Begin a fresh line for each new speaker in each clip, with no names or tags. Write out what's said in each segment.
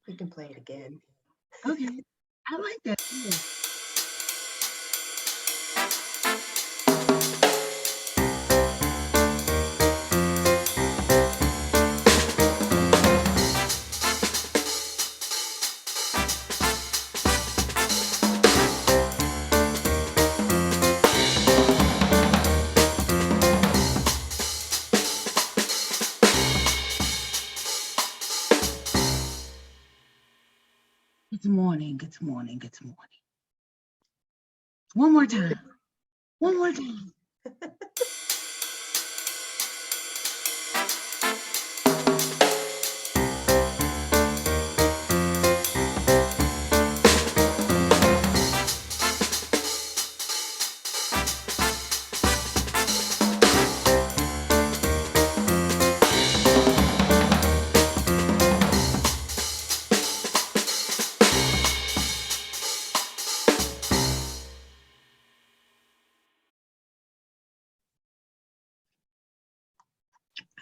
We can play it again.
Okay. I like that. Good morning. Good morning. Good morning. One more time. One more time.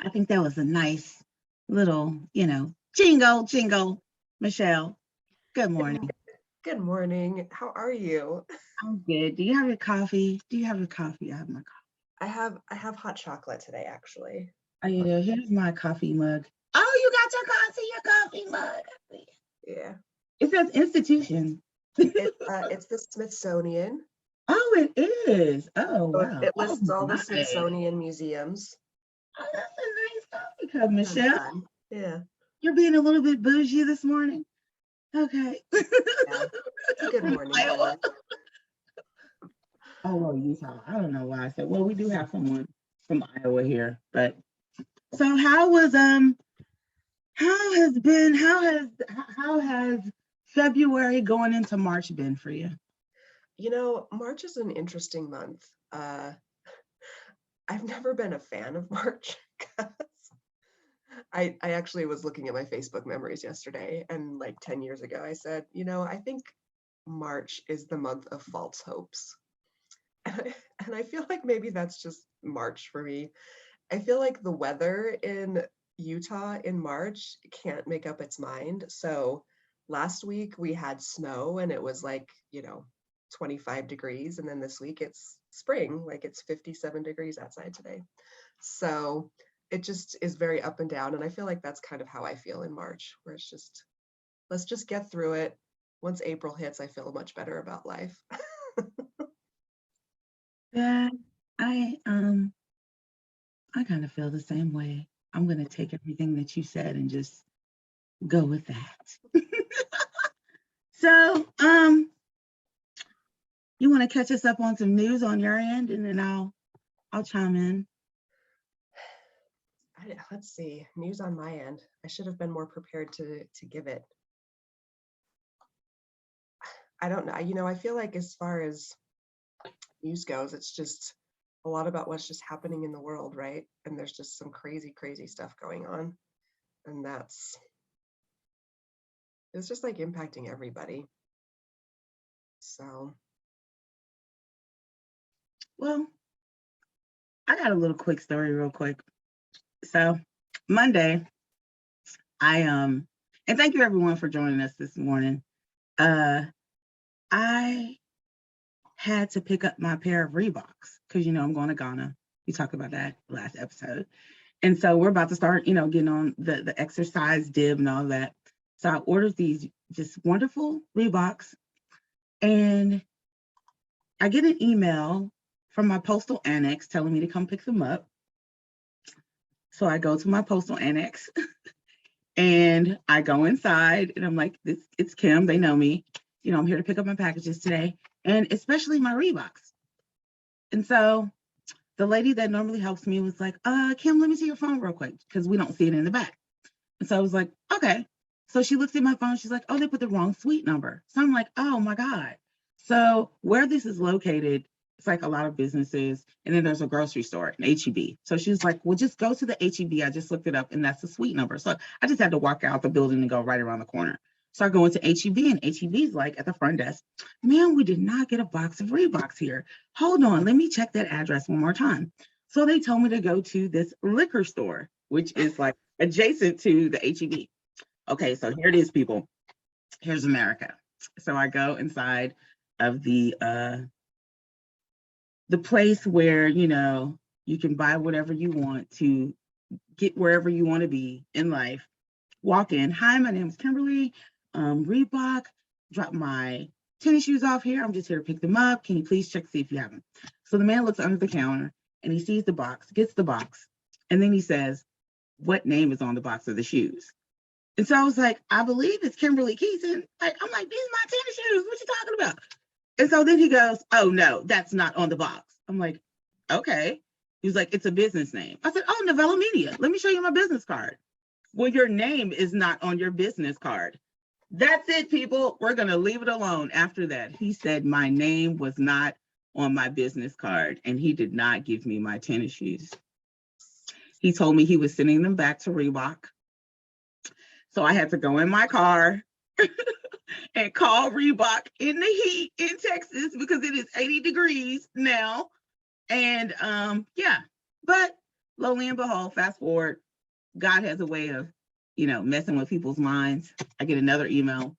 I think that was a nice little, jingle. Michelle, good morning.
Good morning. How are you?
I'm good. Do you have your coffee? I have my coffee.
I have hot chocolate today, actually.
Oh, yeah, here's my coffee mug. Oh, you got your coffee mug.
Yeah.
It says institution.
It's the Smithsonian.
Oh, it is. Oh, wow.
It lists all the
nice.
Smithsonian museums.
Oh, that's a nice coffee cup, Michelle.
Yeah.
You're being a little bit bougie this morning. Okay.
Yeah. It's a good morning.
Iowa. Oh, well, Utah. I don't know why I said. Well, we do have someone from Iowa here, but so how has February going into March been for you?
March is an interesting month. I've never been a fan of March because I actually was looking at my Facebook memories yesterday, and like 10 years ago, I said, I think March is the month of false hopes. And I feel like maybe that's just March for me. I feel like the weather in Utah in March can't make up its mind. So last week we had snow and it was like, 25 degrees. And then this week it's spring, like it's 57 degrees outside today. So it just is very up and down. And I feel like that's kind of how I feel in March, where it's just, let's just get through it. Once April hits, I feel much better about life.
Yeah, I kind of feel the same way. I'm gonna take everything that you said and just go with that. So, you want to catch us up on some news on your end, and then I'll chime in.
Let's see, news on my end. I should have been more prepared to give it. I don't know. I feel like as far as news goes, it's just a lot about what's just happening in the world, right? And there's just some crazy, crazy stuff going on. And it's just like impacting everybody. So.
Well, I got a little quick story real quick. So Monday, and thank you everyone for joining us this morning. I had to pick up my pair of Reeboks because I'm going to Ghana. We talked about that last episode. And so we're about to start, getting on the exercise dib and all that. So I ordered these just wonderful Reeboks, and I get an email from my postal annex telling me to come pick them up. So I go to my postal annex and I go inside and I'm like, it's Kim. They know me. I'm here to pick up my packages today, and especially my Reeboks. And so the lady that normally helps me was like, Kim, let me see your phone real quick because we don't see it in the back. And so I was like, okay. So she looks at my phone. She's like, oh, they put the wrong suite number. So I'm like, oh my God. So where this is located, it's like a lot of businesses. And then there's a grocery store, an H-E-B. So she was like, well, just go to the H-E-B. I just looked it up and that's the suite number. So I just had to walk out the building and go right around the corner. So I go into H-E-B, and H-E-B's like at the front desk, ma'am, we did not get a box of Reeboks here. Hold on, let me check that address one more time. So they told me to go to this liquor store, which is like adjacent to the H-E-B. Okay, so here it is, people. Here's America. So I go inside of the place where, you know, you can buy whatever you want to get wherever you want to be in life. Walk in. Hi, my name is Kimberly. Reebok. Drop my tennis shoes off here. I'm just here to pick them up. Can you please check to see if you have them? So the man looks under the counter and he sees the box, gets the box, and then he says, what name is on the box of the shoes? And so I was like, I believe it's Kimberly Keaton. Like, I'm like, these are my tennis shoes. What you talking about? And so then he goes, oh no, that's not on the box. I'm like, okay. He was like, it's a business name. I said, oh, Novella Media. Let me show you my business card. Well, your name is not on your business card. That's it, people. We're going to leave it alone after that. He said my name was not on my business card, and he did not give me my tennis shoes. He told me he was sending them back to Reebok. So I had to go in my car and call Reebok in the heat in Texas because it is 80 degrees now. And yeah, but lo and behold, fast forward, God has a way of, you know, messing with people's minds. I get another email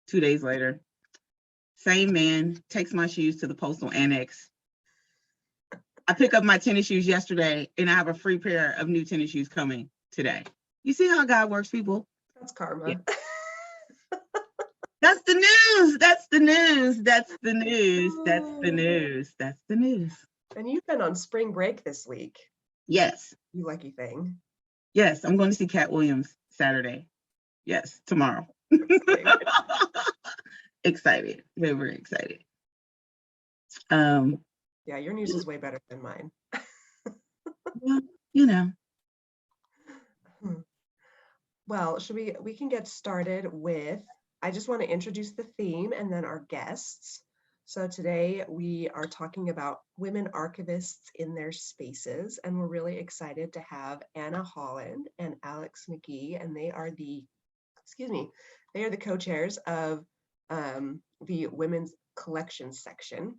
2 days later. Same man takes my shoes to the postal annex. I pick up my tennis shoes yesterday and I have a free pair of new tennis shoes coming today. You see how God works, people?
That's karma.
Yeah. That's the news. That's the news. That's the news. That's the news. That's the news.
And you've been on spring break this week.
Yes.
You lucky thing.
Yes, I'm going to see Cat Williams Saturday. Yes, tomorrow. Excited. Very, very excited.
Yeah, your news is way better than mine.
Well, you know.
Well, we can get started with, I just want to introduce the theme and then our guests. So today we are talking about women archivists in their spaces, and we're really excited to have Anna Holland and Alex McGee, and they are the co-chairs of the women's collection section.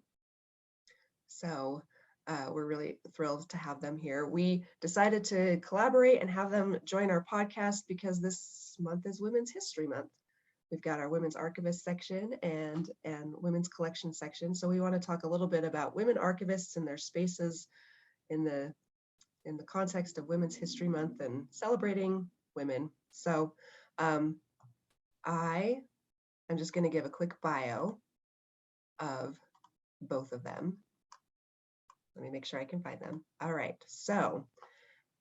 So we're really thrilled to have them here. We decided to collaborate and have them join our podcast because this month is Women's History Month. We've got our women's archivist section and women's collection section. So we want to talk a little bit about women archivists and their spaces in the context of Women's History Month and celebrating women. So I am just going to give a quick bio of both of them. Let me make sure I can find them. All right, so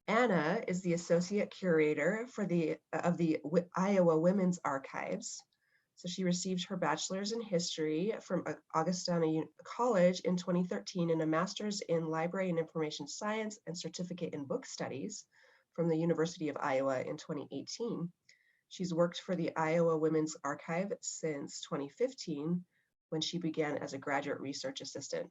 Anna is the associate curator for the Iowa Women's Archives. So she received her bachelor's in history from Augustana College in 2013 and a master's in library and information science and certificate in book studies from the University of Iowa in 2018. She's worked for the Iowa Women's Archive since 2015 when she began as a graduate research assistant.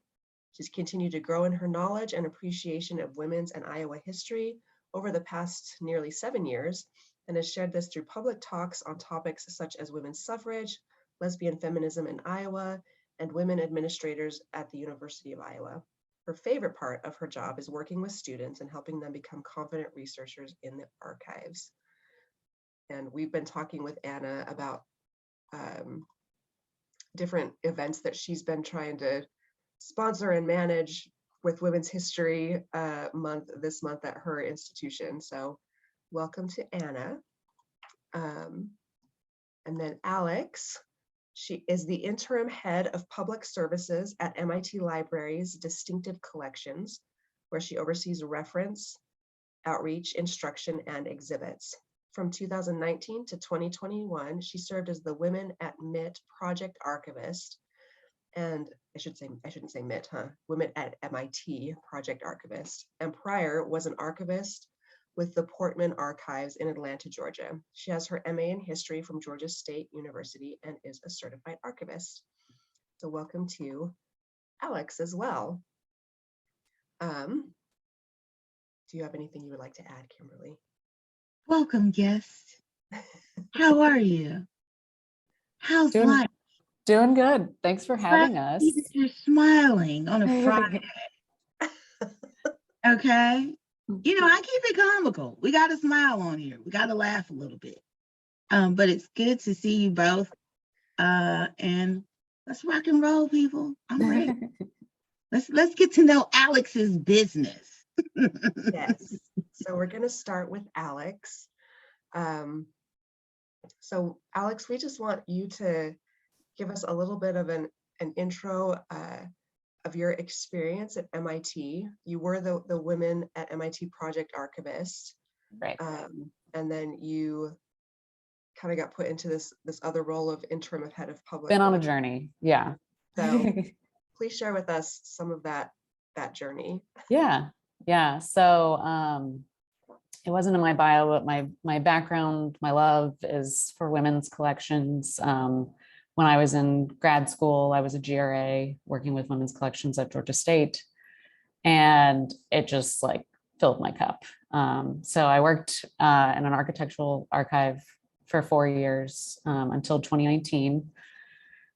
She's continued to grow in her knowledge and appreciation of women's and Iowa history over the past nearly 7 years, and has shared this through public talks on topics such as women's suffrage, lesbian feminism in Iowa, and women administrators at the University of Iowa. Her favorite part of her job is working with students and helping them become confident researchers in the archives. And we've been talking with Anna about different events that she's been trying to sponsor and manage with Women's History Month this month at her institution. So welcome to Anna. And then Alex, she is the interim head of public services at MIT Library's Distinctive Collections, where she oversees reference, outreach, instruction, and exhibits. From 2019 to 2021, she served as the Women at MIT Project Archivist, and I shouldn't say MIT, Women at MIT Project Archivist, and prior was an archivist with the Portman Archives in Atlanta, Georgia. She has her MA in history from Georgia State University and is a certified archivist. So welcome to Alex as well. Do you have anything you would like to add, Kimberly?
Welcome, guest. How are you? How's life?
Doing good. Thanks for having us.
You're smiling on a Friday. Okay. You know, I keep it comical. We got to smile on here. We got to laugh a little bit. But it's good to see you both. And let's rock and roll, people. I'm ready. Let's get to know Alex's business.
Yes. So we're going to start with Alex. So Alex, we just want you to give us a little bit of an intro of your experience at MIT. You were the Women at MIT Project Archivist.
Right.
And then you kind of got put into this other role of interim head of public.
Been on a journey. Yeah.
So please share with us some of that journey.
Yeah. So it wasn't in my bio, but my background, my love is for women's collections. When I was in grad school, I was a GRA working with women's collections at Georgia State, and it just like filled my cup. So I worked in an architectural archive for 4 years until 2019.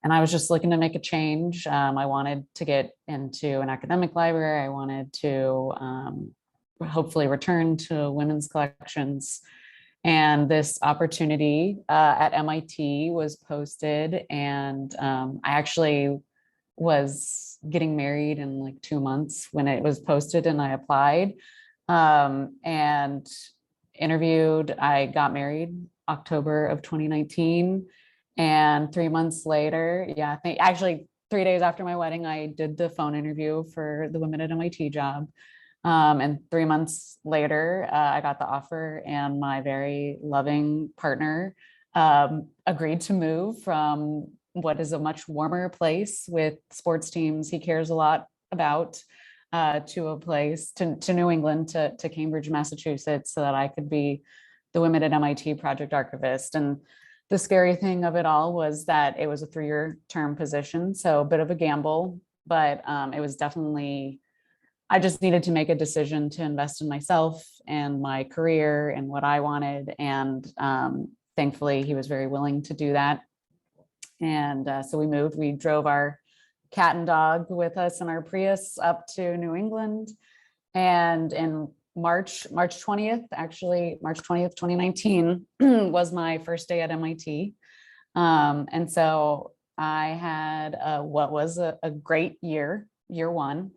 And I was just looking to make a change. I wanted to get into an academic library. I wanted to hopefully return to women's collections. And this opportunity at MIT was posted, and I actually was getting married in like 2 months when it was posted, and I applied and interviewed. I got married October of 2019, and 3 months later, I think actually 3 days after my wedding, I did the phone interview for the Women at MIT job. And 3 months later, I got the offer, and my very loving partner agreed to move from what is a much warmer place with sports teams he cares a lot about to a place to New England, to Cambridge, Massachusetts, so that I could be the Women at MIT Project Archivist. And the scary thing of it all was that it was a 3-year term position, so a bit of a gamble, but it was definitely, I just needed to make a decision to invest in myself and my career and what I wanted. And thankfully, he was very willing to do that. And so we moved. We drove our cat and dog with us in our Prius up to New England. And in March 20th, 2019 was my first day at MIT. And so I had what was a great year one.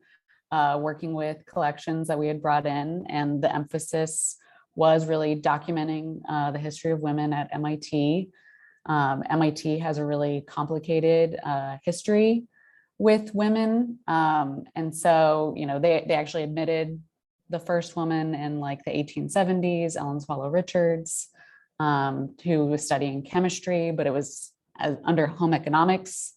Working with collections that we had brought in, and the emphasis was really documenting the history of women at MIT. MIT has a really complicated history with women, and so they actually admitted the first woman in like the 1870s, Ellen Swallow Richards, who was studying chemistry, but it was under home economics.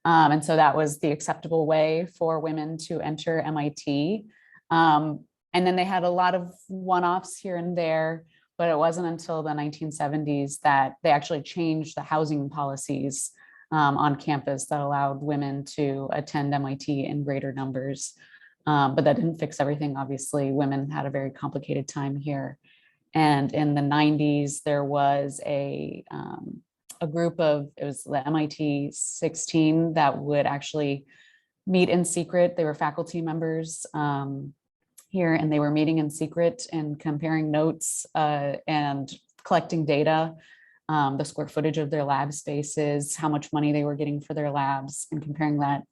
And so that was the acceptable way for women to enter MIT. And then they had a lot of one-offs here and there, but it wasn't until the 1970s that they actually changed the housing policies on campus that allowed women to attend MIT in greater numbers. But that didn't fix everything. Obviously, women had a very complicated time here. And in the 90s, there was a group of, it was the MIT 16 that would actually meet in secret. They were faculty members here, and they were meeting in secret and comparing notes and collecting data, the square footage of their lab spaces, how much money they were getting for their labs, and comparing that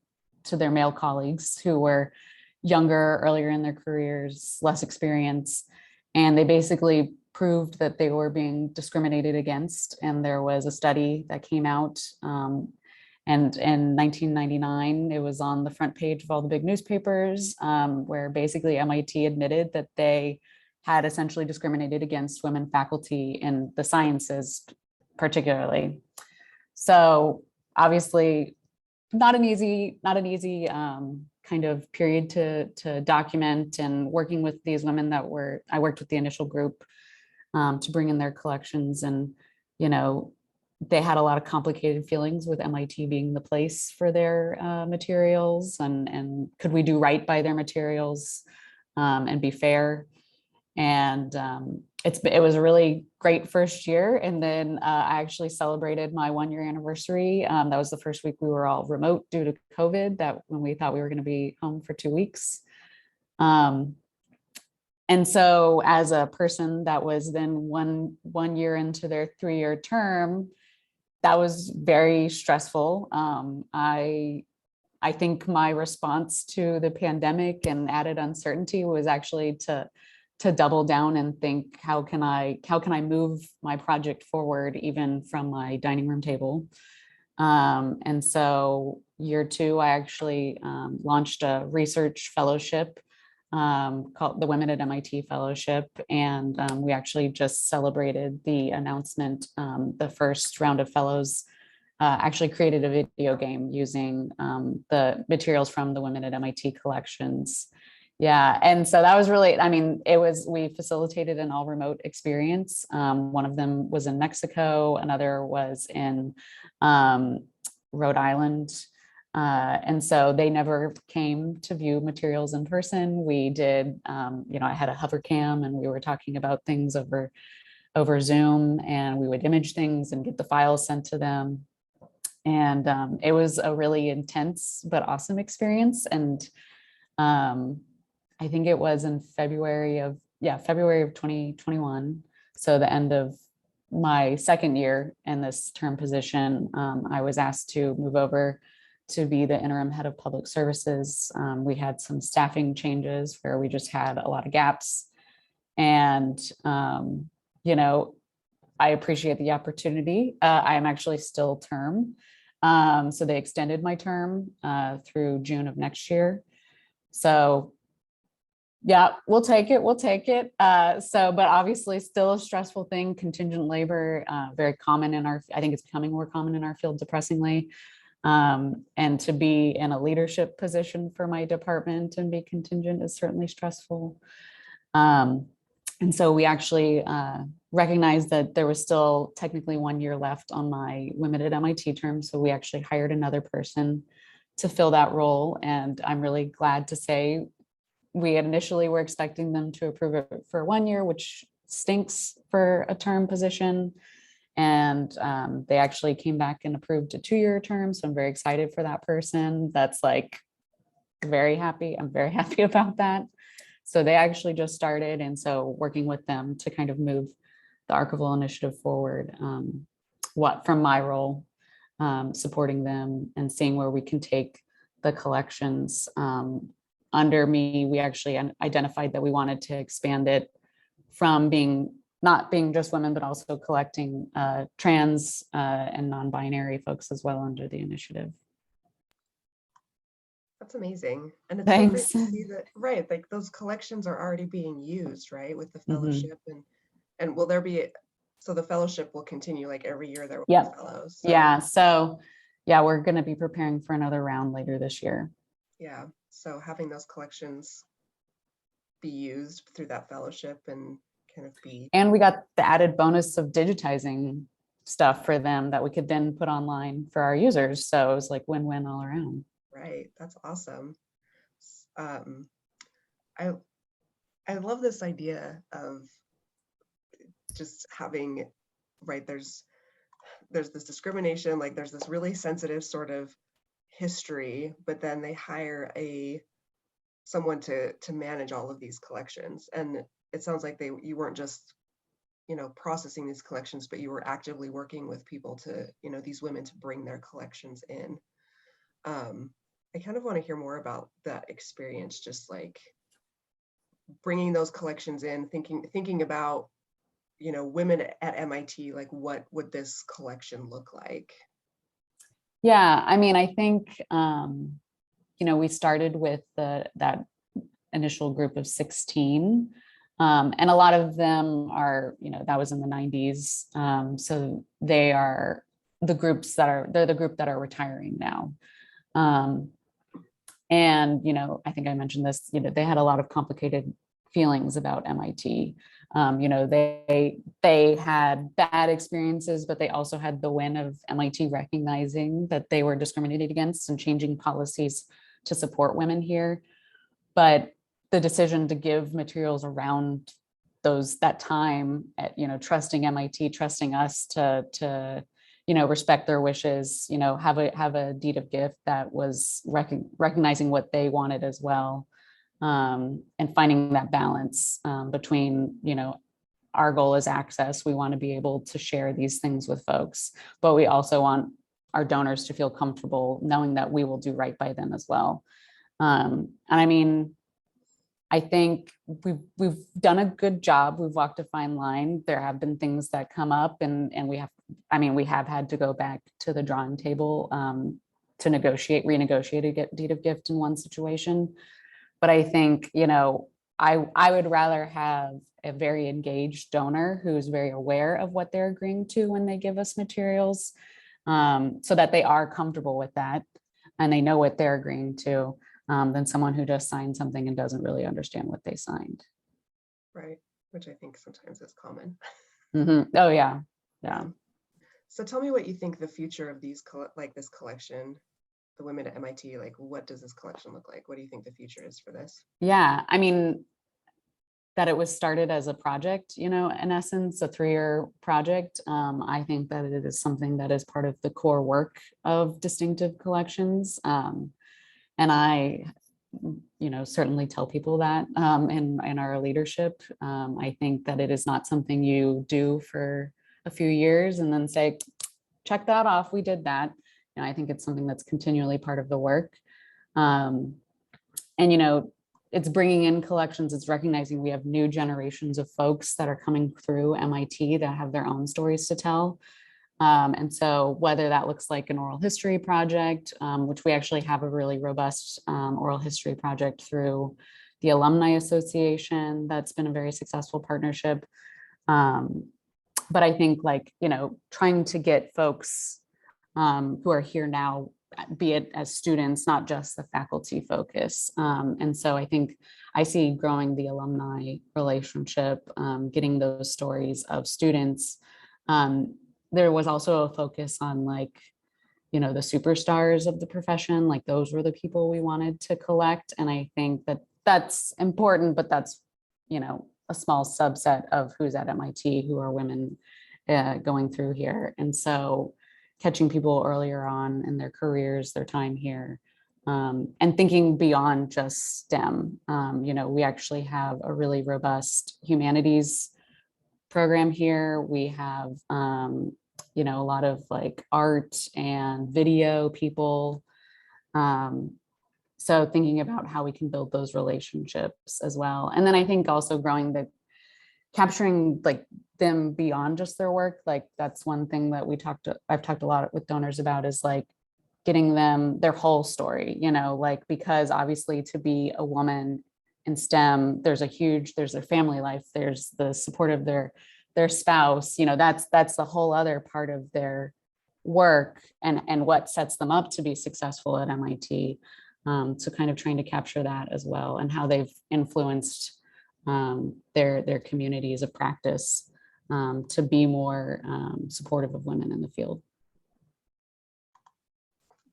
to their male colleagues who were younger, earlier in their careers, less experienced. And they basically proved that they were being discriminated against. And there was a study that came out. And in 1999, it was on the front page of all the big newspapers, where basically MIT admitted that they had essentially discriminated against women faculty in the sciences, particularly. So obviously, not an easy kind of period to document, and working with these women I worked with the initial group to bring in their collections. And, they had a lot of complicated feelings with MIT being the place for their materials, and could we do right by their materials and be fair. And it was a really great first year. And then I actually celebrated my 1-year anniversary. That was the first week we were all remote due to COVID, that when we thought we were going to be home for 2 weeks. And And so as a person that was then one year into their 3-year term, that was very stressful. I think my response to the pandemic and added uncertainty was actually to double down and think, how can I move my project forward even from my dining room table? And so year 2, I actually launched a research fellowship called the Women at MIT Fellowship. And we actually just celebrated the announcement. The first round of fellows actually created a video game using the materials from the Women at MIT collections. Yeah, and so that was really, I mean, we facilitated an all remote experience. One of them was in Mexico, another was in Rhode Island. And so they never came to view materials in person. We did, I had a hover cam and we were talking about things over Zoom, and we would image things and get the files sent to them. And it was a really intense but awesome experience. And I think it was in February of 2021. So the end of my second year in this term position, I was asked to move over to be the interim head of public services. We had some staffing changes where we just had a lot of gaps. And, I appreciate the opportunity. I am actually still term. So they extended my term through June of next year. So yeah, we'll take it. But obviously still a stressful thing. Contingent labor, very common I think it's becoming more common in our field, depressingly. And to be in a leadership position for my department and be contingent is certainly stressful. And so we actually recognized that there was still technically 1 year left on my Women at MIT term. So we actually hired another person to fill that role. And I'm really glad to say we initially were expecting them to approve it for 1 year, which stinks for a term position. And they actually came back and approved a 2-year term. So I'm very excited for that person. That's like very happy. I'm very happy about that. So they actually just started. And so working with them to kind of move the Archival initiative forward, from my role, supporting them and seeing where we can take the collections. Under me, we actually identified that we wanted to expand it from not being just women, but also collecting trans and non-binary folks as well under the initiative.
That's amazing. And it's
Thanks.
so great to see that, right, like those collections are already being used, right, with the fellowship. And will there be, so the fellowship will continue like every year there will be fellows. So.
Yeah, so yeah, we're going to be preparing for another round later this year.
Yeah, so having those collections be used through that fellowship and kind of be.
And we got the added bonus of digitizing stuff for them that we could then put online for our users. So it was like win-win all around.
Right, that's awesome. I love this idea of just having, right, there's this discrimination, like there's this really sensitive sort of history, but then they hire someone to manage all of these collections. And it sounds like you weren't just, processing these collections, but you were actively working with people to, these women to bring their collections in. I kind of want to hear more about that experience, just like bringing those collections in, thinking about, women at MIT, like what would this collection look like?
Yeah, I mean, I think, we started with that initial group of 16. And a lot of them are, that was in the 90s. So they are the group that are retiring now. And, I think I mentioned this, they had a lot of complicated feelings about MIT. They had bad experiences, but they also had the win of MIT recognizing that they were discriminated against and changing policies to support women here. But the decision to give materials around that time, trusting MIT, trusting us to respect their wishes, have a deed of gift that was recognizing what they wanted as well. and finding that balance between, our goal is access. We want to be able to share these things with folks, but we also want our donors to feel comfortable knowing that we will do right by them as well. And I mean, I think we've done a good job. We've walked a fine line. There have been things that come up, and we have had to go back to the drawing table to renegotiate a deed of gift in one situation. But I think, I would rather have a very engaged donor who's very aware of what they're agreeing to when they give us materials, so that they are comfortable with that and they know what they're agreeing to, than someone who just signed something and doesn't really understand what they signed.
Right, which I think sometimes is common.
Mm-hmm. Oh yeah, yeah.
So tell me what you think the future of these this collection, the women at MIT, like what does this collection look like? What do you think the future is for this?
Yeah, I mean, that it was started as a project, in essence, a 3-year project. I think that it is something that is part of the core work of distinctive collections. And I, certainly tell people that in our leadership. I think that it is not something you do for a few years and then say, check that off, we did that. I think it's something that's continually part of the work. And, it's bringing in collections, it's recognizing we have new generations of folks that are coming through MIT that have their own stories to tell. And so whether that looks like an oral history project, which we actually have a really robust oral history project through the Alumni Association, that's been a very successful partnership. But I think trying to get folks who are here now, be it as students, not just the faculty focus. And so I think I see growing the alumni relationship, getting those stories of students. There was also a focus on the superstars of the profession, like those were the people we wanted to collect. And I think that that's important, but that's, a small subset of who's at MIT, who are women going through here. And so catching people earlier on in their careers, their time here, and thinking beyond just STEM. We actually have a really robust humanities program here. We have, a lot of art and video people. So thinking about how we can build those relationships as well. And then I think also capturing them beyond just their work. That's one thing that I've talked a lot with donors about, is getting them their whole story, because obviously to be a woman in STEM, there's their family life, there's the support of their spouse, that's the whole other part of their work and what sets them up to be successful at MIT. So kind of trying to capture that as well, and how they've influenced their communities of practice to be more supportive of women in the field.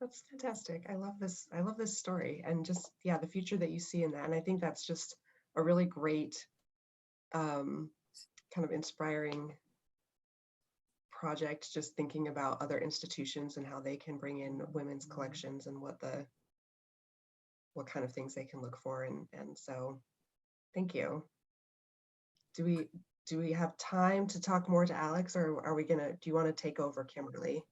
That's fantastic. I love this. I love this story, and just, the future that you see in that. And I think that's just a really great kind of inspiring project, just thinking about other institutions and how they can bring in women's collections and what kind of things they can look for. And so thank you. Do we have time to talk more to Alex, or do you want to take over, Kimberly?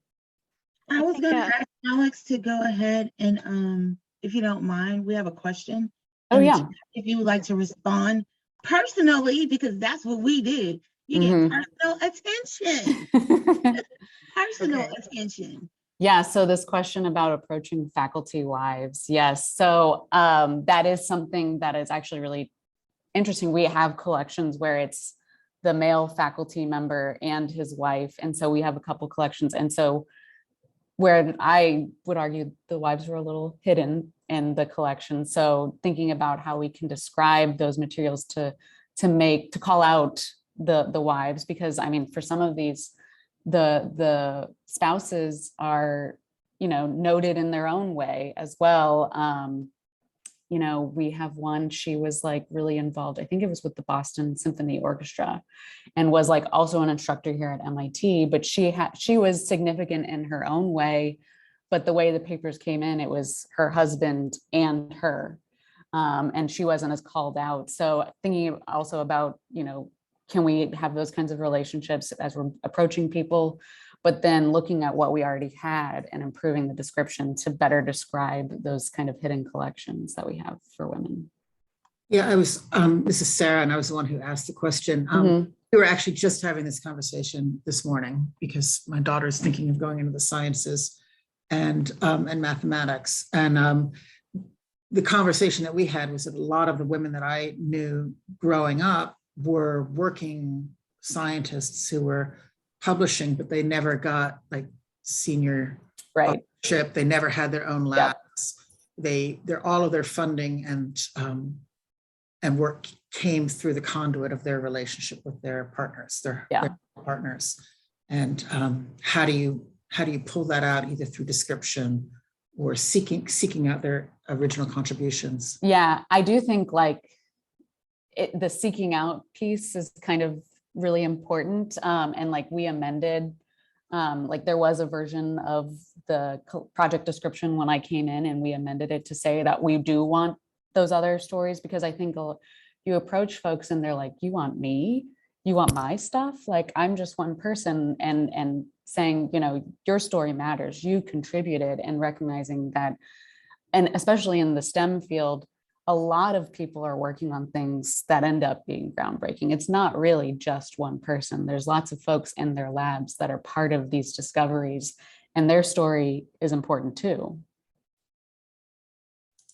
I was going to ask Alex to go ahead and, if you don't mind, we have a question.
Oh yeah.
If you would like to respond personally, because that's what we did. You get personal attention. Personal attention.
Yeah, so this question about approaching faculty wives. Yes, so that is something that is actually really interesting. We have collections where it's the male faculty member and his wife. And so we have a couple collections. And so where I would argue the wives were a little hidden in the collection. So thinking about how we can describe those materials to call out the wives, because I mean, for some of these, the spouses are, noted in their own way as well. We have one, she was really involved, I think it was with the Boston Symphony Orchestra, and was also an instructor here at MIT, but she was significant in her own way. But the way the papers came in, it was her husband and her. and she wasn't as called out. So thinking also about, can we have those kinds of relationships as we're approaching people, but then looking at what we already had and improving the description to better describe those kind of hidden collections that we have for women.
Yeah, this is Sarah, and I was the one who asked the question. We were actually just having this conversation this morning because my daughter is thinking of going into the sciences and mathematics. And the conversation that we had was that a lot of the women that I knew growing up were working scientists who were publishing, but they never got like senior authorship. They never had their own labs. They're all of their funding and work came through the conduit of their relationship with their partners, their partners. And how do you pull that out either through description or seeking out their original contributions?
Yeah, I do think the seeking out piece is kind of really important. And we amended, there was a version of the project description when I came in, and we amended it to say that we do want those other stories, because I think you approach folks and they're like, you want me? You want my stuff? Like, I'm just one person, and saying, your story matters, you contributed, and recognizing that. And especially in the STEM field, a lot of people are working on things that end up being groundbreaking. It's not really just one person. There's lots of folks in their labs that are part of these discoveries, and their story is important too.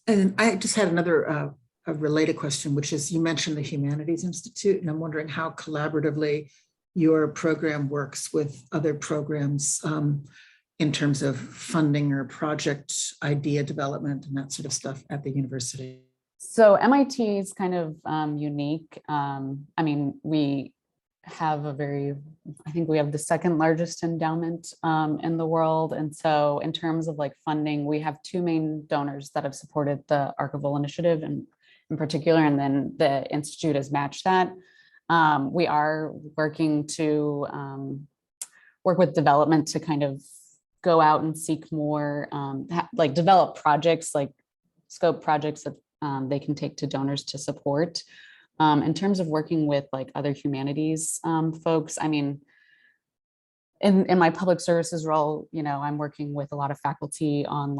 And I just had another a related question, which is, you mentioned the Humanities Institute, and I'm wondering how collaboratively your program works with other programs in terms of funding or project idea development and that sort of stuff at the university.
So MIT is kind of unique. I mean, we have I think we have the second largest endowment in the world. And so in terms of funding, we have two main donors that have supported the Archival initiative in particular, and then the Institute has matched that. We are working to work with development to kind of go out and seek more, develop projects, scope projects that they can take to donors to support. In terms of working with other humanities folks, I mean, in my public services role, I'm working with a lot of faculty on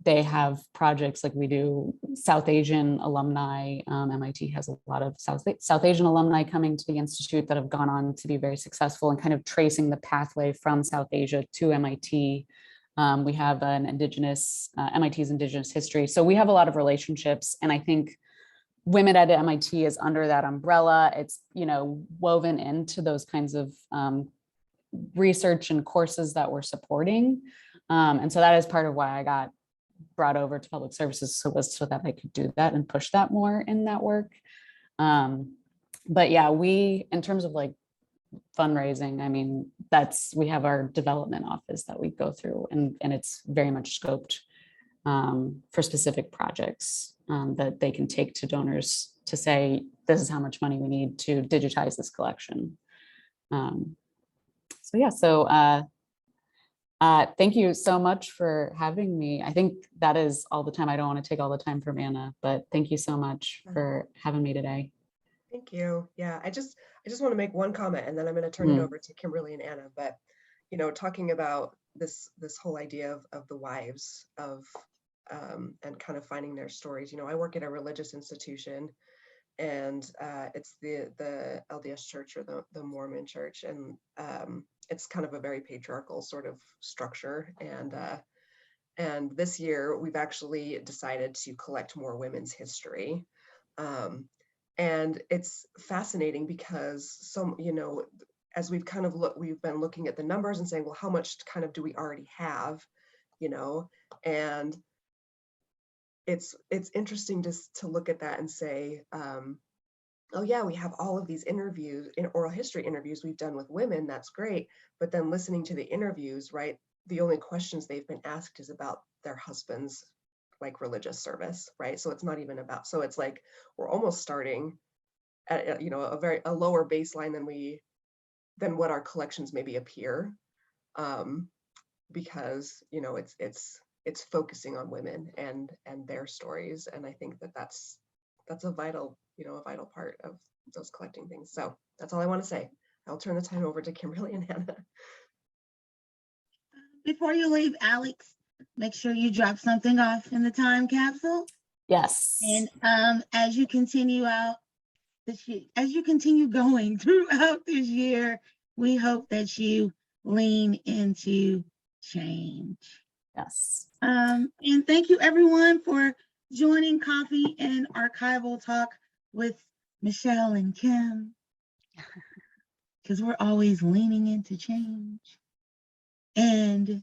they have projects we do South Asian alumni. MIT has a lot of South Asian alumni coming to the Institute that have gone on to be very successful, and kind of tracing the pathway from South Asia to MIT. We have an MIT's Indigenous history. So we have a lot of relationships, and I think Women at MIT is under that umbrella. It's, woven into those kinds of research and courses that we're supporting. And so that is part of why I got brought over to public services, so that I could do that and push that more in that work. But yeah, in terms of fundraising, I mean, we have our development office that we go through, and it's very much scoped for specific projects that they can take to donors to say, this is how much money we need to digitize this collection. Thank you so much for having me. I think that is all the time. I don't want to take all the time from Anna, but thank you so much for having me today.
Thank you. Yeah, I just want to make one comment, and then I'm going to turn it over to Kimberly and Anna. But talking about this whole idea of the wives of and kind of finding their stories. I work at a religious institution, and it's the LDS Church, or the Mormon Church, and it's kind of a very patriarchal sort of structure. And this year we've actually decided to collect more women's history. And it's fascinating because as we've been looking at the numbers and saying, well, how much kind of do we already have, and it's interesting just to look at that and say, oh yeah, we have all of these interviews, in oral history interviews we've done with women, that's great. But then listening to the interviews, right, the only questions they've been asked is about their husband's religious service, right? So it's not even about, so it's we're almost starting at a lower baseline than what our collections maybe appear, because it's it's focusing on women and their stories. And I think that that's a vital, a vital part of those collecting things. So that's all I want to say. I'll turn the time over to Kimberly and Hannah.
Before you leave, Alex, make sure you drop something off in the time capsule.
Yes.
And as you continue out this year, as you continue going throughout this year, we hope that you lean into change.
Yes.
And thank you everyone for joining Coffee and Archival Talk with Michelle and Kim, because we're always leaning into change. And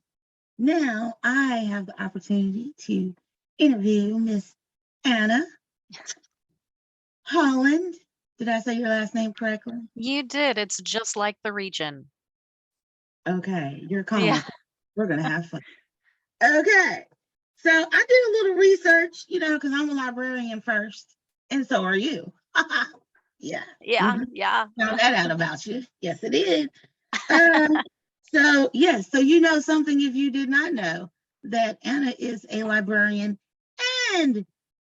now I have the opportunity to interview Miss Anna Holland. Did I say your last name correctly?
You did. It's just like the region.
Okay, you're calm.
Yeah.
We're gonna have fun. Okay, so I did a little research, because I'm a librarian first, and so are you. Yeah.
Yeah.
Mhm.
Yeah.
Found that out about you. Yes, it is. So yes, so something if you did not know that Anna is a librarian and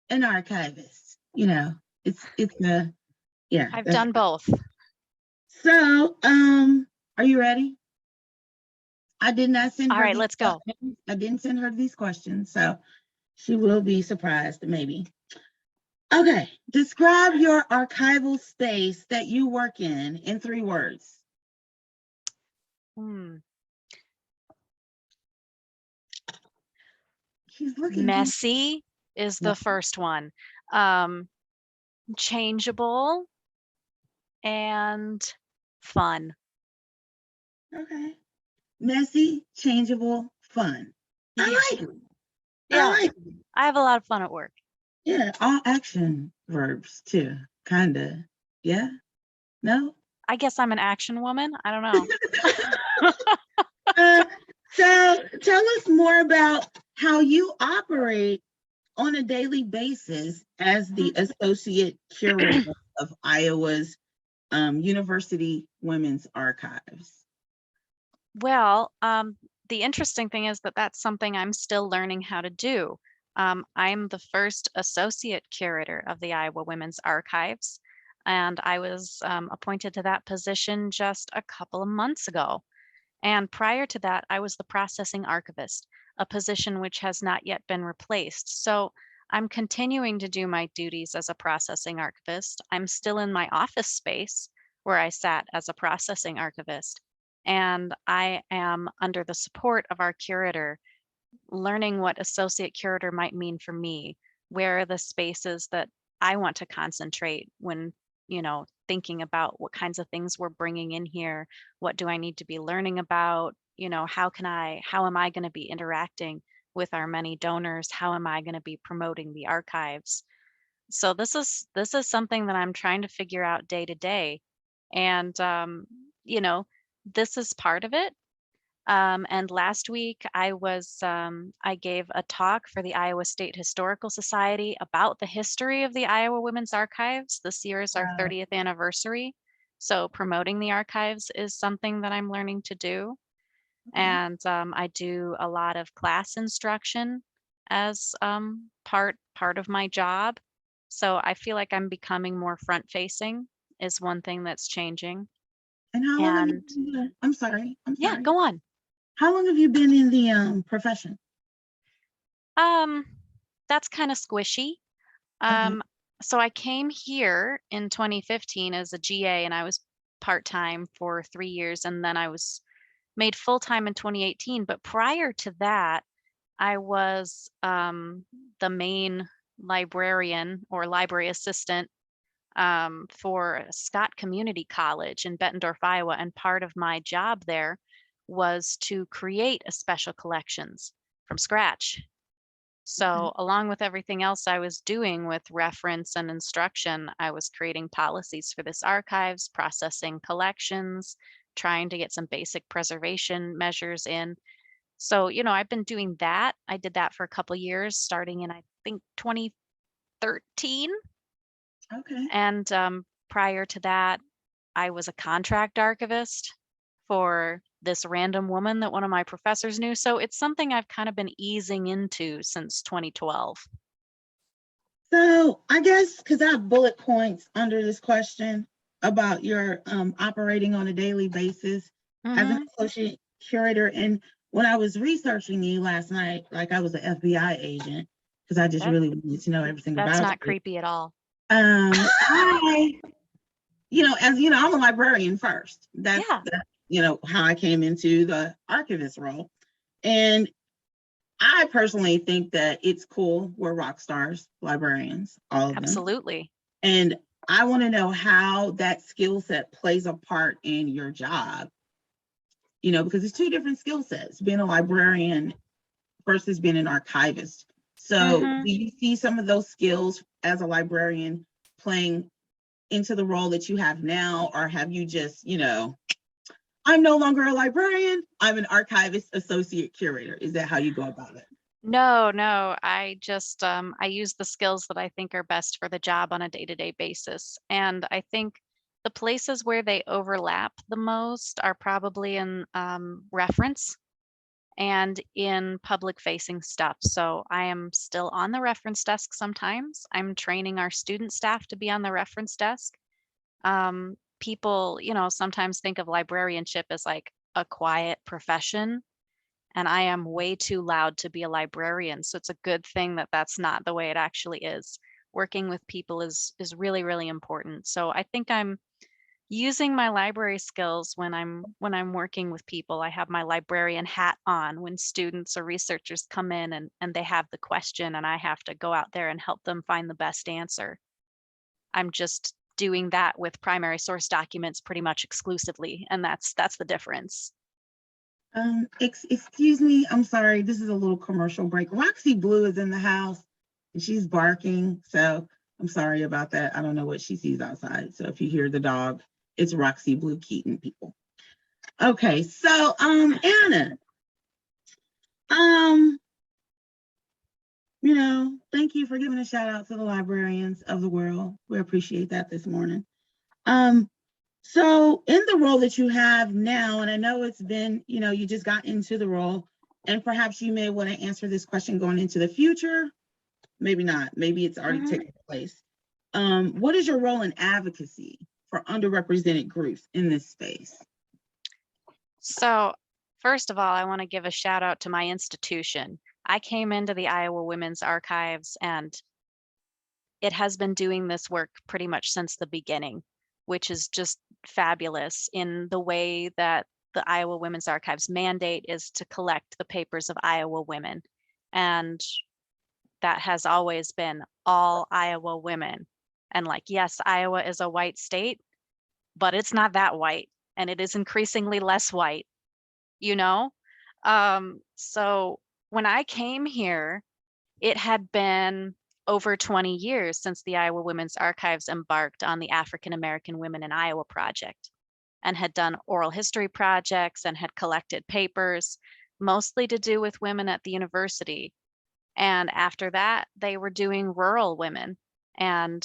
an archivist. It's a yeah.
I've done both.
So are you ready? I did not send her.
All right, let's go.
I didn't send her these questions, so she will be surprised maybe. Okay, describe your archival space that you work in 3 words. She's looking.
Messy is the first one. Changeable and fun.
Okay. Messy, changeable, fun. I like it.
Yeah.
I like it.
I have a lot of fun at work.
Yeah, all action verbs too, kind of. Yeah? No?
I guess I'm an action woman. I don't know.
So tell us more about how you operate on a daily basis as the associate curator of Iowa's University Women's Archives.
Well, the interesting thing is that that's something I'm still learning how to do. I'm the first associate curator of the Iowa Women's Archives, and I was appointed to that position just a couple of months ago. And prior to that, I was the processing archivist, a position which has not yet been replaced. So I'm continuing to do my duties as a processing archivist. I'm still in my office space where I sat as a processing archivist. And I am under the support of our curator, learning what associate curator might mean for me. Where are the spaces that I want to concentrate when, thinking about what kinds of things we're bringing in here? What do I need to be learning about? How am I going to be interacting with our many donors? How am I going to be promoting the archives? So this is something that I'm trying to figure out day to day. And, this is part of it. And last week I gave a talk for the Iowa State Historical Society about the history of the Iowa Women's Archives. This year is our 30th anniversary. So promoting the archives is something that I'm learning to do. And I do a lot of class instruction as part of my job. So I feel like I'm becoming more front facing is one thing that's changing.
And how long have you been, I'm sorry.
Yeah, go on.
How long have you been in the profession?
That's kind of squishy. So I came here in 2015 as a GA, and I was part-time for 3 years, and then I was made full-time in 2018. But prior to that, I was the main librarian or library assistant for Scott Community College in Bettendorf, Iowa. And part of my job there was to create a special collections from scratch. So along with everything else I was doing with reference and instruction, I was creating policies for this archives, processing collections, trying to get some basic preservation measures in. So, I've been doing that. I did that for a couple of years, starting in, I think, 2013.
Okay.
And prior to that, I was a contract archivist for this random woman that one of my professors knew. So it's something I've kind of been easing into since 2012.
So I guess because I have bullet points under this question about your operating on a daily basis as an
Mhm.
associate curator. And when I was researching you last night, like I was an FBI agent, because I just
That-
really wanted to know everything
That's
about
not
you.
creepy at all.
I, as you know, I'm a librarian first. That's
Yeah.
how I came into the archivist role. And I personally think that it's cool. We're rock stars, librarians, all of them.
Absolutely.
And I want to know how that skill set plays a part in your job, because it's two different skill sets, being a librarian versus being an archivist. So
Mhm.
do you see some of those skills as a librarian playing into the role that you have now, or have you just, I'm no longer a librarian, I'm an archivist associate curator? Is that how you go about it?
No. I just I use the skills that I think are best for the job on a day-to-day basis. And I think the places where they overlap the most are probably in reference and in public facing stuff. So I am still on the reference desk sometimes. I'm training our student staff to be on the reference desk. People, sometimes think of librarianship as like a quiet profession, and I am way too loud to be a librarian. So it's a good thing that that's not the way it actually is. Working with people is really, really important. So I think I'm using my library skills when I'm working with people. I have my librarian hat on when students or researchers come in and they have the question and I have to go out there and help them find the best answer. I'm just doing that with primary source documents pretty much exclusively, and that's the difference.
Excuse me, I'm sorry, this is a little commercial break. Roxy Blue is in the house and she's barking, so I'm sorry about that. I don't know what she sees outside. So if you hear the dog, it's Roxy Blue Keaton, people. Okay, so Anna, thank you for giving a shout out to the librarians of the world. We appreciate that this morning. So in the role that you have now, and I know it's been, you just got into the role, and perhaps you may want to answer this question going into the future. Maybe not. Maybe it's already taken place. What is your role in advocacy for underrepresented groups in this space?
So, first of all, I want to give a shout out to my institution. I came into the Iowa Women's Archives and it has been doing this work pretty much since the beginning, which is just fabulous in the way that the Iowa Women's Archives mandate is to collect the papers of Iowa women. And that has always been all Iowa women. And like, yes, Iowa is a white state, but it's not that white, and it is increasingly less white, you know? So when I came here, it had been over 20 years since the Iowa Women's Archives embarked on the African American Women in Iowa project and had done oral history projects and had collected papers, mostly to do with women at the university. And after that, they were doing rural women, and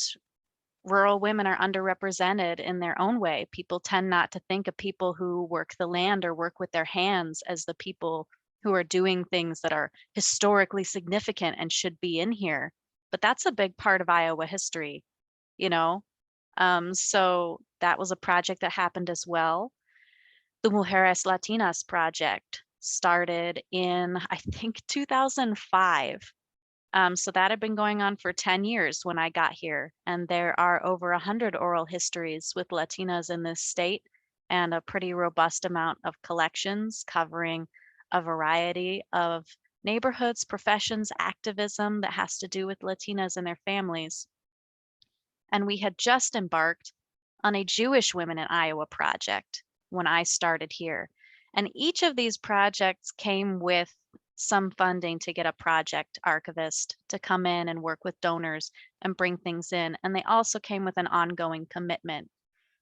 rural women are underrepresented in their own way. People tend not to think of people who work the land or work with their hands as the people who are doing things that are historically significant and should be in here. But that's a big part of Iowa history, you know? So that was a project that happened as well. The Mujeres Latinas project started in, I think, 2005. So that had been going on for 10 years when I got here. And there are over 100 oral histories with Latinas in this state and a pretty robust amount of collections covering a variety of neighborhoods, professions, activism that has to do with Latinas and their families. And we had just embarked on a Jewish Women in Iowa project when I started here. And each of these projects came with some funding to get a project archivist to come in and work with donors and bring things in. And they also came with an ongoing commitment.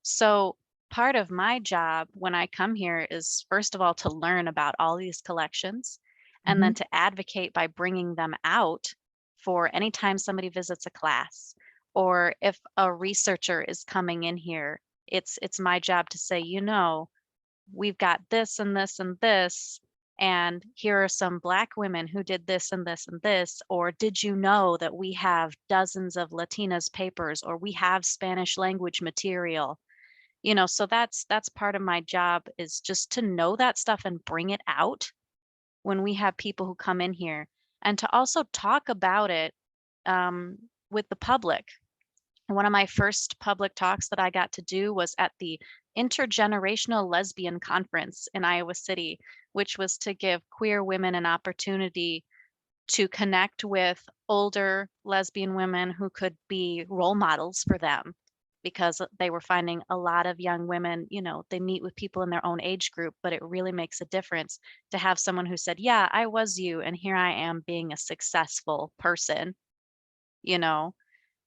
So part of my job when I come here is, first of all, to learn about all these collections and then to advocate by bringing them out for anytime somebody visits a class, or if a researcher is coming in here, it's my job to say, we've got this and this and this, and here are some Black women who did this and this and this, or did you know that we have dozens of Latinas papers, or we have Spanish language material, you know. So that's part of my job, is just to know that stuff and bring it out when we have people who come in here, and to also talk about it with the public. One of my first public talks that I got to do was at the Intergenerational Lesbian Conference in Iowa City, which was to give queer women an opportunity to connect with older lesbian women who could be role models for them, because they were finding a lot of young women, you know, they meet with people in their own age group, but it really makes a difference to have someone who said, yeah, I was you, and here I am being a successful person, you know.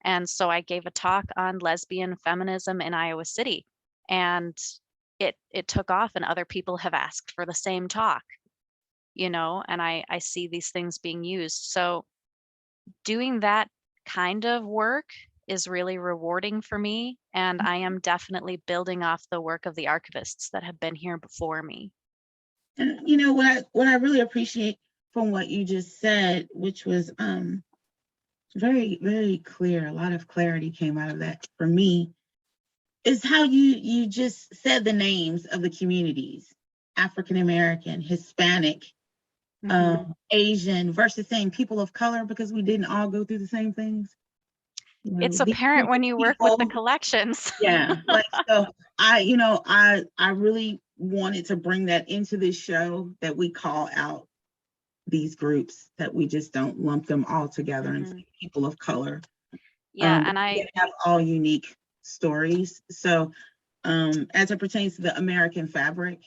And so I gave a talk on lesbian feminism in Iowa City, and it took off, and other people have asked for the same talk, you know, and I see these things being used. So doing that kind of work is really rewarding for me, and I am definitely building off the work of the archivists that have been here before me.
And you know what I really appreciate from what you just said, which was very, very clear, a lot of clarity came out of that for me, is how you just said the names of the communities: African American, Hispanic, Asian, versus saying people of color, because we didn't all go through the same things. You know,
It's apparent when you work with the collections.
Yeah, like, so I really wanted to bring that into this show, that we call out these groups, that we just don't lump them all together and say people of color.
Yeah, and I
have all unique stories. So as it pertains to the American fabric,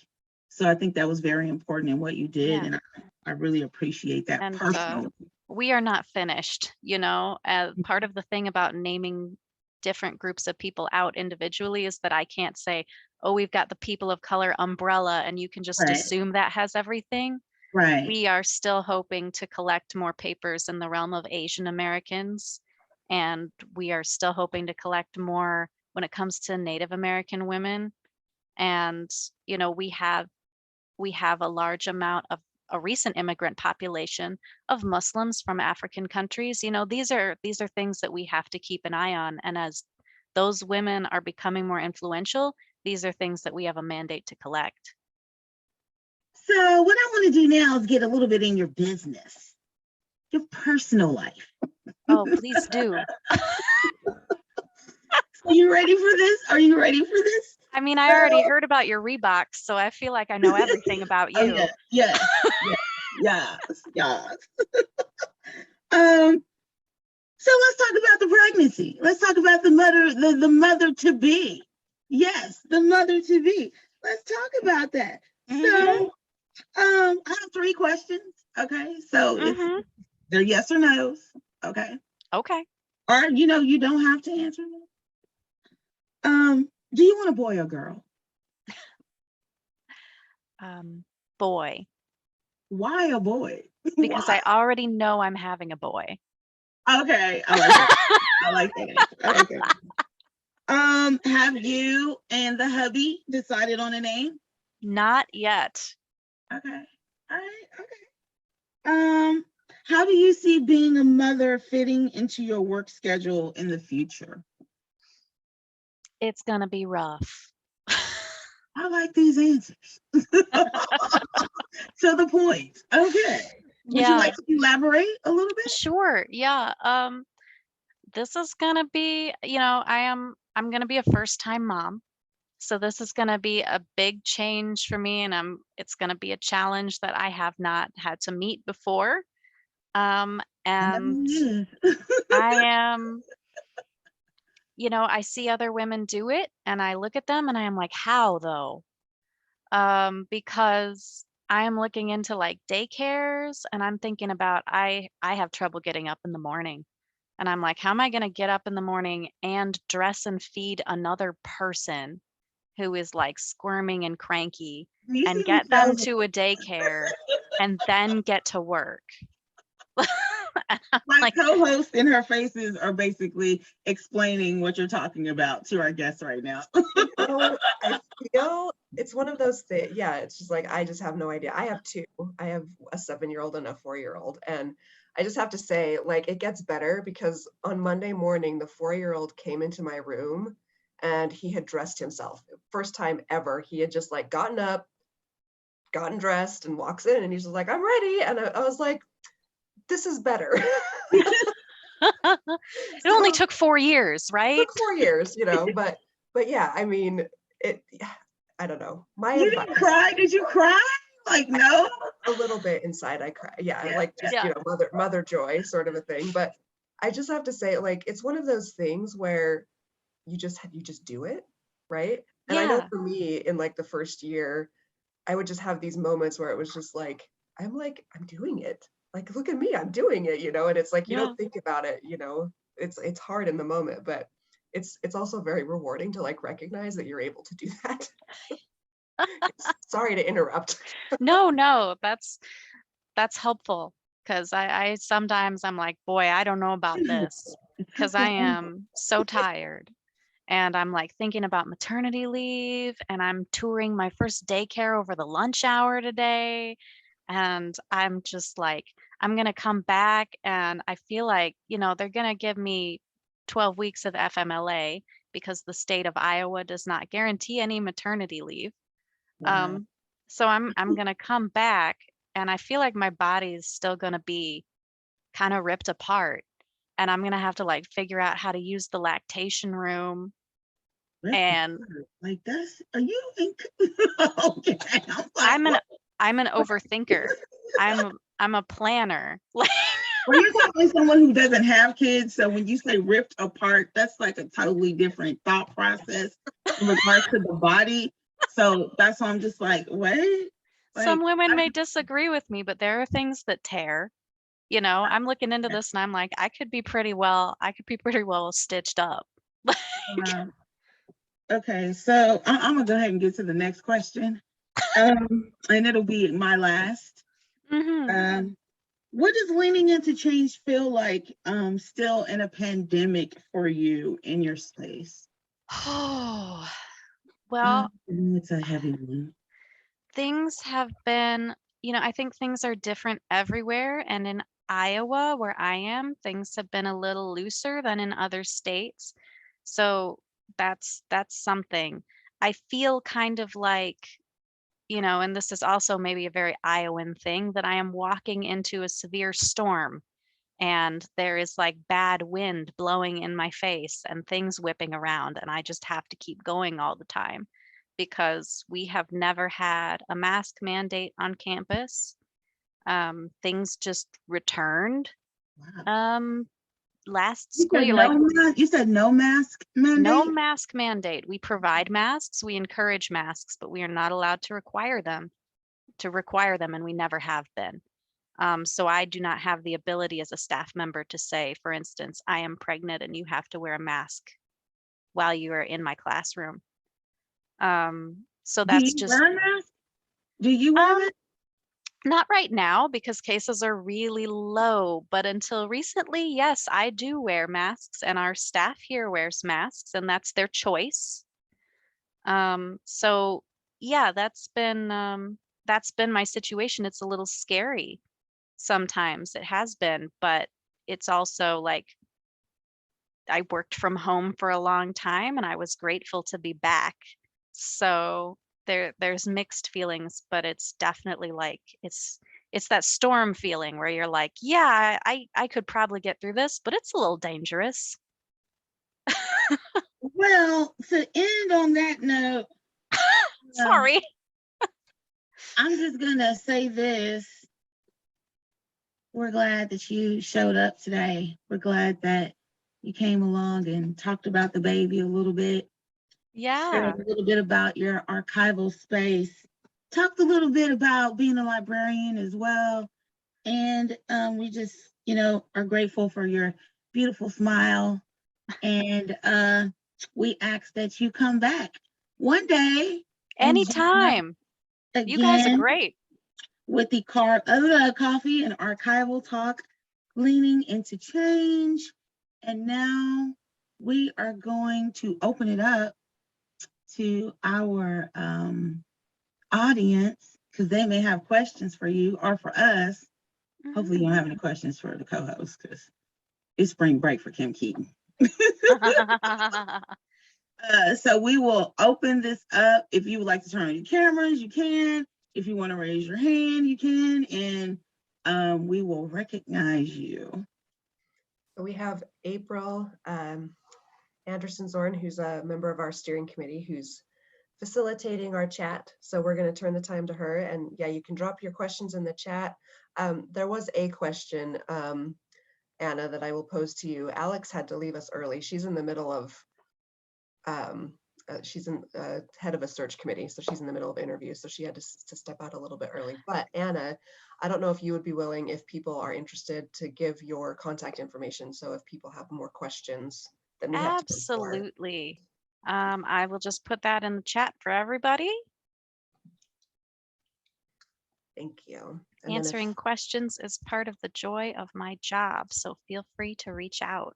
so I think that was very important in what you did, and I really appreciate that.
and
Personally,
we are not finished, you know. Part of the thing about naming different groups of people out individually is that I can't say, oh, we've got the people of color umbrella, and you can just
Right.
assume that has everything.
right.
We are still hoping to collect more papers in the realm of Asian Americans, and we are still hoping to collect more when it comes to Native American women. And you know, we have a large amount of a recent immigrant population of Muslims from African countries. You know, these are things that we have to keep an eye on, and as those women are becoming more influential, these are things that we have a mandate to collect.
So what I want to do now is get a little bit in your business, your personal life.
Oh, please do.
Are you ready for this? Are you ready for this?
I mean, I already heard about your Reeboks, so I feel like I know everything about you.
Oh, yes. So let's talk about the pregnancy. Let's talk about the mother to be. Yes, the mother to be. Let's talk about that. So I have 3 questions. Okay, so they're yes or no's. Okay.
Okay.
Or you don't have to answer them. Do you want a boy or girl?
Boy.
Why a boy?
Because
Why?
I already know I'm having a boy.
Okay, I like that. I like that. Have you and the hubby decided on a name?
Not yet.
Okay. All right. Okay. How do you see being a mother fitting into your work schedule in the future?
It's gonna be rough.
I like these answers. To the point. Okay. Would you like to elaborate a little bit?
Sure. Yeah. This is gonna be, I'm gonna be a first-time mom. So this is gonna be a big change for me, and it's gonna be a challenge that I have not had to meet before. And I am, I see other women do it, and I look at them and I am like, how though? Because I am looking into like daycares, and I'm thinking about, I have trouble getting up in the morning, and I'm like, how am I going to get up in the morning and dress and feed another person who is like squirming and cranky, and get them to a daycare and then get to work?
My co-host and her faces are basically explaining what you're talking about to our guests right now.
I feel it's one of those things. Yeah, it's just like I just have no idea. I have two. I have a 7-year-old and a 4-year-old, and I just have to say, like, it gets better because on Monday morning, the 4-year-old came into my room and he had dressed himself. First time ever. He had just like gotten up, gotten dressed, and walks in, and he's just like, "I'm ready." And I was like, "This is better."
It only took 4 years, right?
Took 4 years, you know, but yeah, I mean, it. I don't know. My
You
advice.
didn't cry? Did you cry? Like, no?
A little bit inside I cry. Yeah,
Yeah.
like just,
Yeah.
you know, mother joy sort of a thing. But I just have to say, like, it's one of those things where you just do it, right? And I know
Yeah.
for me in like the first year, I would just have these moments where it was just like, I'm doing it. Like, look at me, I'm doing it, you know, and it's like you
Yeah.
don't think about it, you know. It's hard in the moment, but it's also very rewarding to like recognize that you're able to do that. Sorry to interrupt.
No, that's helpful because I sometimes I'm like, boy, I don't know about this because I am so tired. And I'm like thinking about maternity leave and I'm touring my first daycare over the lunch hour today. And I'm just like, I'm going to come back and I feel like, you know, they're going to give me 12 weeks of FMLA because the state of Iowa does not guarantee any maternity leave.
Wow.
So I'm going to come back and I feel like my body is still going to be kind of ripped apart and I'm going to have to like figure out how to use the lactation room and
like that's are you okay?
I'm an overthinker. I'm a planner. Like
Well, you're talking to someone who doesn't have kids, so when you say ripped apart, that's like a totally different thought process in regards to the body. So that's why I'm just like, wait,
some
like
women may disagree with me, but there are things that tear. You know, I'm looking into this and I'm like, I could be pretty well stitched up.
okay, so I'm gonna go ahead and get to the next question, and it'll be my last.
Mhm.
What does leaning into change feel like still in a pandemic for you in your space?
Oh, well,
It's a heavy one.
things have been, you know, I think things are different everywhere. And in Iowa, where I am, things have been a little looser than in other states. So that's something. I feel kind of like, you know, and this is also maybe a very Iowan thing, that I am walking into a severe storm and there is like bad wind blowing in my face and things whipping around and I just have to keep going all the time because we have never had a mask mandate on campus. Things just returned
Wow.
last
You
school
said
year, like
you said no mask mandate?
no mask mandate. We provide masks, we encourage masks, but we are not allowed to require them, and we never have been. So I do not have the ability as a staff member to say, for instance, I am pregnant and you have to wear a mask while you are in my classroom. So
Do
that's
you
just
wear a mask? Do you wear it?
not right now because cases are really low, but until recently, yes, I do wear masks and our staff here wears masks and that's their choice. So yeah, that's been my situation. It's a little scary sometimes. It has been, but it's also like I worked from home for a long time and I was grateful to be back. So there's mixed feelings, but it's definitely like it's that storm feeling where you're like, yeah, I could probably get through this, but it's a little dangerous.
Well, to end on that note,
Sorry.
I'm just gonna say this. We're glad that you showed up today. We're glad that you came along and talked about the baby a little bit.
Yeah.
Shared a little bit about your archival space. Talked a little bit about being a librarian as well. And we just, are grateful for your beautiful smile. And we ask that you come back one day.
Anytime.
Again,
you guys are great.
With the coffee and archival talk, leaning into change. And now we are going to open it up to our audience, because they may have questions for you or for us. Hopefully you don't have any questions for the co-host, because it's spring break for Kim Keaton. So we will open this up. If you would like to turn on your cameras, you can. If you want to raise your hand, you can. And we will recognize you.
We have April Anderson Zorn, who's a member of our steering committee, who's facilitating our chat. So we're going to turn the time to her. And yeah, you can drop your questions in the chat. There was a question, Anna, that I will pose to you. Alex had to leave us early. She's in the middle of, she's in head of a search committee. So she's in the middle of interviews. So she had to step out a little bit early. But Anna, I don't know if you would be willing, if people are interested, to give your contact information. So if people have more questions, then we have time for it.
Absolutely. I will just put that in the chat for everybody.
Thank you. And then
Answering questions is part of the joy of my job, so feel free to reach out.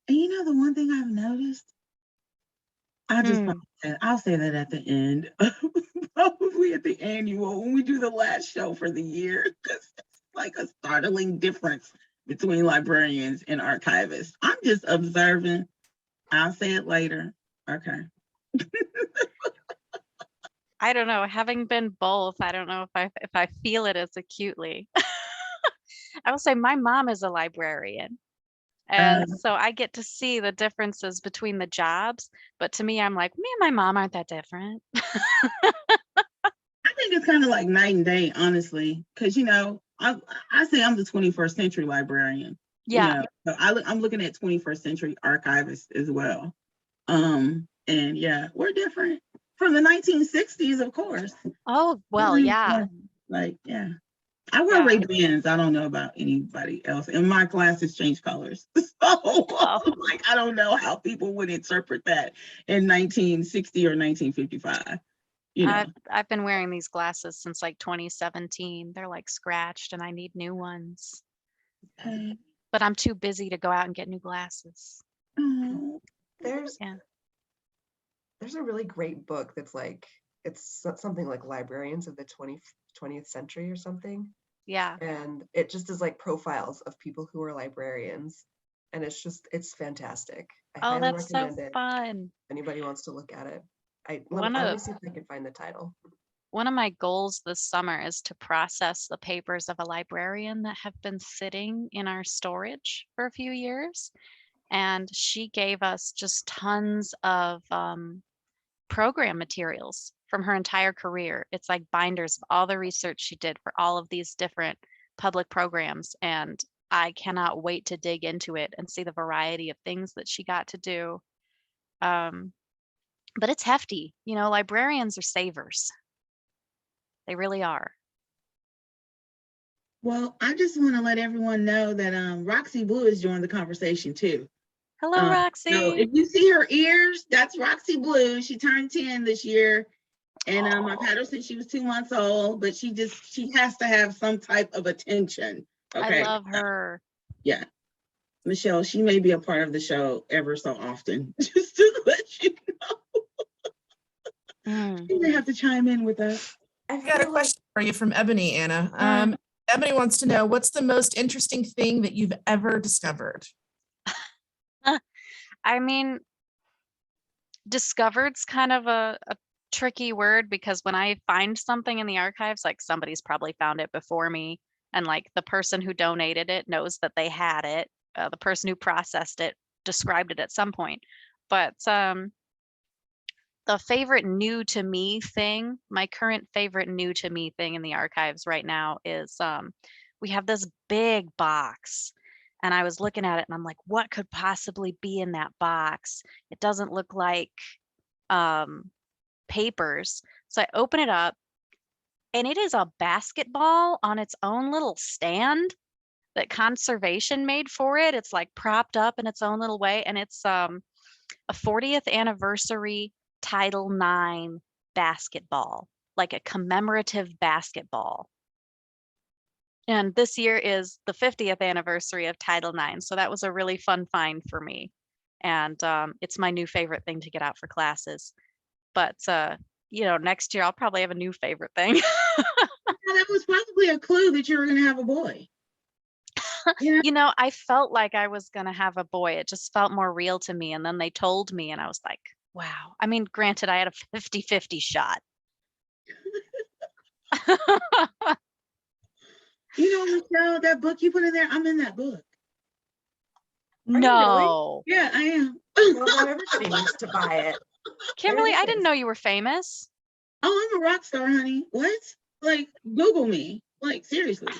And you know, the one thing I've noticed, I'll say that at the end, probably at the annual, when we do the last show for the year, because it's like a startling difference between librarians and archivists. I'm just observing. I'll say it later. Okay.
I don't know, having been both, I don't know if I feel it as acutely. I will say my mom is a librarian. And so I get to see the differences between the jobs. But to me, I'm like, me and my mom aren't that different.
I think it's kind of like night and day, honestly, because, you know, I say I'm the 21st century librarian.
Yeah.
You know, so I'm looking at 21st century archivists as well. And yeah, we're different from the 1960s, of course.
Oh, well, yeah.
Like, yeah. I wear Ray-Bans. I don't know about anybody else. And my glasses change colors. So like, I don't know how people would interpret that in 1960 or 1955. You know.
I've been wearing these glasses since like 2017. They're like scratched and I need new ones.
Okay.
But I'm too busy to go out and get new glasses.
Oh.
There's a really great book that's like, it's something like Librarians of the 20th century or something.
Yeah.
And it just is like profiles of people who are librarians. And it's fantastic. I highly
that's
recommend
so
it.
fun.
If anybody wants to look at it.
Let
me see if I can find the title.
One of my goals this summer is to process the papers of a librarian that have been sitting in our storage for a few years. And she gave us just tons of program materials from her entire career. It's like binders of all the research she did for all of these different public programs. And I cannot wait to dig into it and see the variety of things that she got to do. But it's hefty. You know, librarians are savers. They really are.
Well, I just want to let everyone know that Roxy Blue has joined the conversation too.
Hello, Roxy.
So if you see her ears, that's Roxy Blue. She turned 10 this year. And I've had her since she was 2 months old, but she has to have some type of attention. Okay.
I love her.
Yeah. Michelle, she may be a part of the show ever so often, just to let you know. You may have to chime in with us.
I've got a question for you from Ebony, Anna. Ebony wants to know, what's the most interesting thing that you've ever discovered?
I mean, discovered's kind of a tricky word, because when I find something in the archives, like somebody's probably found it before me, and like the person who donated it knows that they had it. The person who processed it described it at some point. But the favorite new to me thing, my current favorite new to me thing in the archives right now is we have this big box. And I was looking at it and I'm like, what could possibly be in that box? It doesn't look like papers. So I open it up and it is a basketball on its own little stand that conservation made for it. It's like propped up in its own little way. And it's a 40th anniversary Title IX basketball, like a commemorative basketball. And this year is the 50th anniversary of Title IX. So that was a really fun find for me. And it's my new favorite thing to get out for classes. But, next year I'll probably have a new favorite thing.
Well, that was probably a clue that you were going to have a boy. Yeah.
I felt like I was going to have a boy. It just felt more real to me. And then they told me, and I was like, wow. I mean, granted, I had a 50-50 shot.
Michelle, that book you put in there, I'm in that book.
you really?
No.
Yeah, I am.
Well, then everybody needs to buy it.
Kimberly,
it
I didn't
is.
know you were famous.
Oh, I'm a rock star, honey. What? Like, Google me. Like, seriously.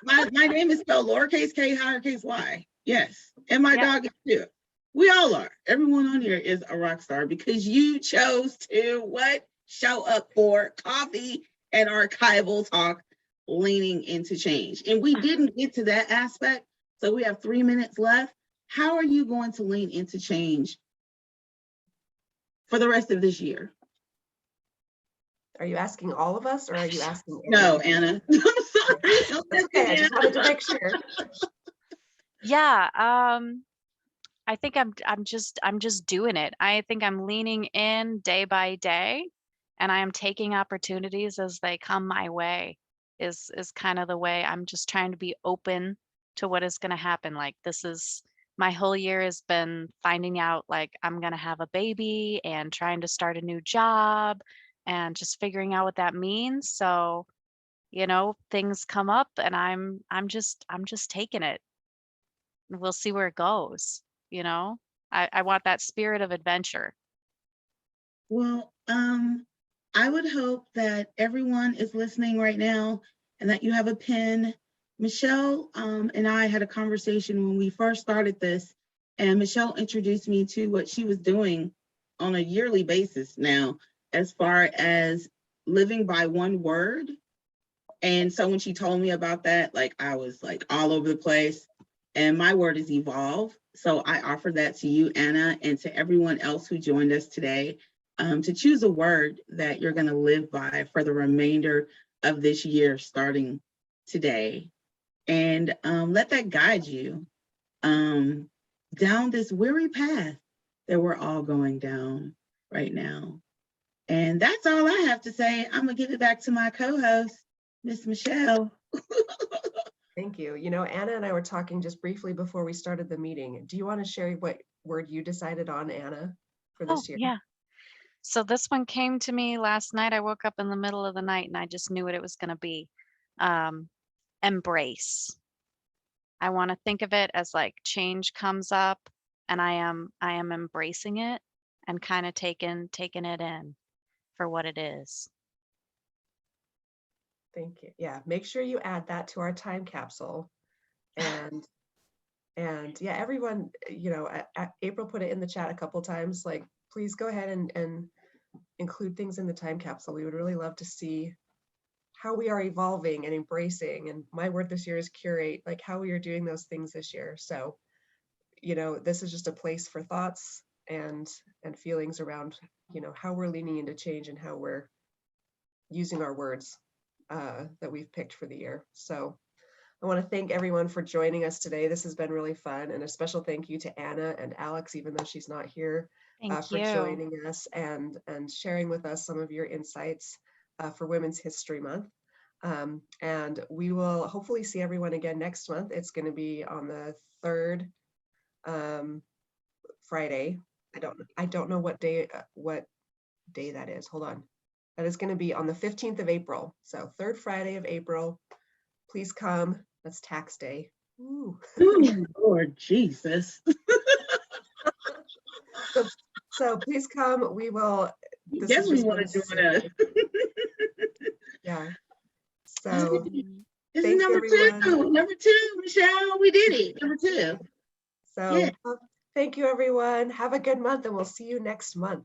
My name is spelled lowercase k, highercase y. Yes. And my
Yeah.
dog is too. We all are. Everyone on here is a rock star because you chose to what? Show up for coffee and archival talk, leaning into change. And we didn't get to that aspect. So we have 3 minutes left. How are you going to lean into change for the rest of this year?
Are you asking all of us, or are you asking?
No, Anna. I'm sorry.
Okay, I just wanted to make sure.
Yeah. I think I'm just doing it. I think I'm leaning in day by day, and I am taking opportunities as they come my way. Is kind of the way I'm just trying to be open to what is going to happen. Like, this is my whole year has been finding out, like, I'm going to have a baby and trying to start a new job and just figuring out what that means. So, things come up, and I'm just taking it. We'll see where it goes. I want that spirit of adventure.
Well, I would hope that everyone is listening right now and that you have a pen. Michelle and I had a conversation when we first started this, and Michelle introduced me to what she was doing on a yearly basis now, as far as living by one word. And so when she told me about that, like, I was like all over the place. And my word is evolve. So I offer that to you, Anna, and to everyone else who joined us today, to choose a word that you're going to live by for the remainder of this year, starting today. And let that guide you down this weary path that we're all going down right now. And that's all I have to say. I'm going to give it back to my co-host, Miss Michelle.
Thank you. Anna and I were talking just briefly before we started the meeting. Do you want to share what word you decided on, Anna, for this year?
Yeah. So this one came to me last night. I woke up in the middle of the night and I just knew what it was going to be. Embrace. I want to think of it as like change comes up, and I am embracing it and kind of taking it in for what it is.
Thank you. Yeah, make sure you add that to our time capsule. And yeah, everyone, April put it in the chat a couple times, like, please go ahead and include things in the time capsule. We would really love to see how we are evolving and embracing. And my word this year is curate, like how we are doing those things this year. So, this is just a place for thoughts and feelings around, how we're leaning into change and how we're using our words that we've picked for the year. So I want to thank everyone for joining us today. This has been really fun, and a special thank you to Anna and Alex, even though she's not here, for joining us and sharing with us some of your insights for Women's History Month. And we will hopefully see everyone again next month. It's going to be on the third Friday. I don't know what day that is. Hold on. That is going to be on the 15th of April. So third Friday of April. Please come. That's tax day. Ooh.
Ooh, Lord Jesus.
So please come. We will.
You definitely want to join us.
Yeah. So
this is number two. Number two, Michelle. We did it. Number two.
So thank you, everyone. Have a good month, and we'll see you next month.